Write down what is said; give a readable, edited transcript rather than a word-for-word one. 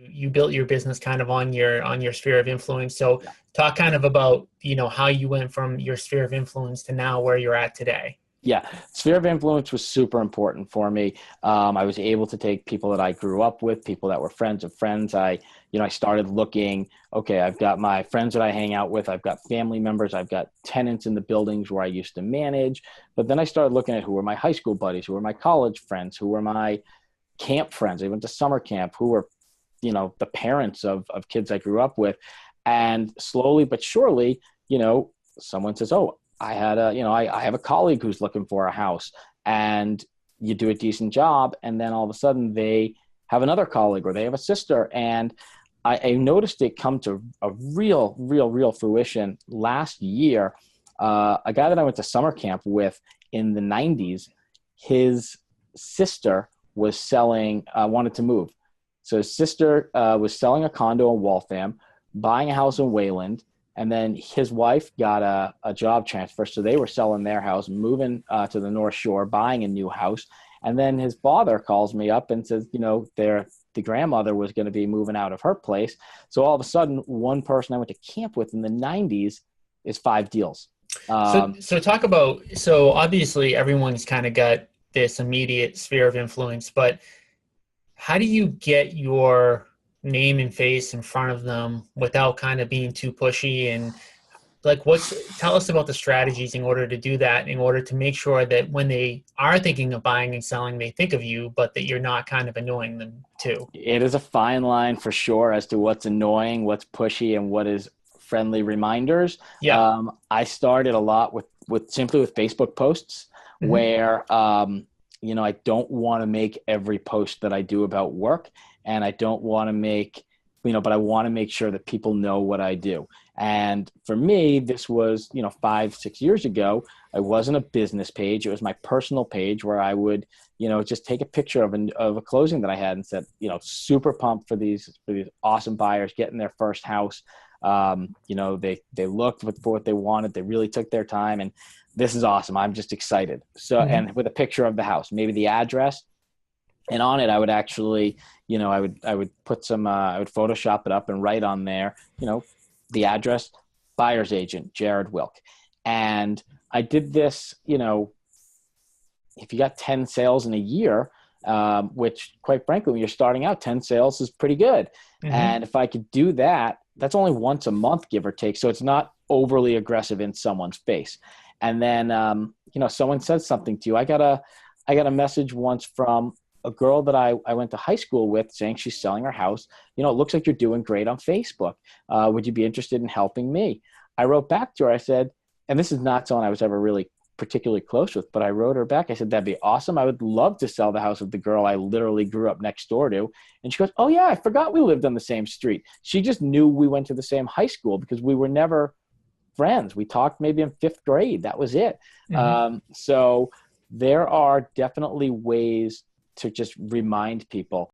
you built your business kind of on your sphere of influence. So Yeah. talk kind of about, how you went from your sphere of influence to now where you're at today. Yeah, sphere of influence was super important for me. I was able to take people that I grew up with, people that were friends of friends. I started looking, okay, I've got my friends that I hang out with. I've got family members. I've got tenants in the buildings where I used to manage. But then I started looking at who were my high school buddies, who were my college friends, who were my camp friends. I went to summer camp, who were, the parents of kids I grew up with. And slowly but surely, someone says, oh, I have a colleague who's looking for a house, and you do a decent job. And then all of a sudden they have another colleague or they have a sister. And I noticed it come to a real fruition last year. A guy that I went to summer camp with in the 90s, his sister was wanted to move. So his sister was selling a condo in Waltham, buying a house in Wayland. And then his wife got a job transfer. So they were selling their house, moving to the North Shore, buying a new house. And then his father calls me up and says, the grandmother was going to be moving out of her place. So all of a sudden, one person I went to camp with in the 90s is 5 deals. So talk about, so obviously everyone's kind of got this immediate sphere of influence, but how do you get your name and face in front of them without kind of being too pushy? And tell us about the strategies in order to do that, in order to make sure that when they are thinking of buying and selling, they think of you, but that you're not kind of annoying them too. It is a fine line for sure as to what's annoying, what's pushy, and what is friendly reminders. Yeah. I started a lot with simply with Facebook posts where, I don't want to make every post that I do about work. And I don't want to make, but I want to make sure that people know what I do. And for me, this was, 5-6 years ago. It wasn't a business page. It was my personal page where I would, just take a picture of a closing that I had and said, super pumped for these awesome buyers getting their first house. They looked for what they wanted. They really took their time, and this is awesome. I'm just excited. So, and with a picture of the house, maybe the address. And on it, I would actually, I would put some, I would Photoshop it up and write on there, the address, buyer's agent, Jared Wilk. And I did this, if you got 10 sales in a year, which quite frankly, when you're starting out, 10 sales is pretty good. And if I could do that, that's only once a month, give or take. So it's not overly aggressive in someone's face. And then, someone says something to you. I got a message once from a girl that I went to high school with saying she's selling her house. It looks like you're doing great on Facebook. Would you be interested in helping me? I wrote back to her. I said, and this is not someone I was ever really particularly close with, but I wrote her back. I said, that'd be awesome. I would love to sell the house of the girl I literally grew up next door to. And she goes, oh yeah, I forgot we lived on the same street. She just knew we went to the same high school because we were never friends. We talked maybe in 5th grade. That was it. So there are definitely ways to just remind people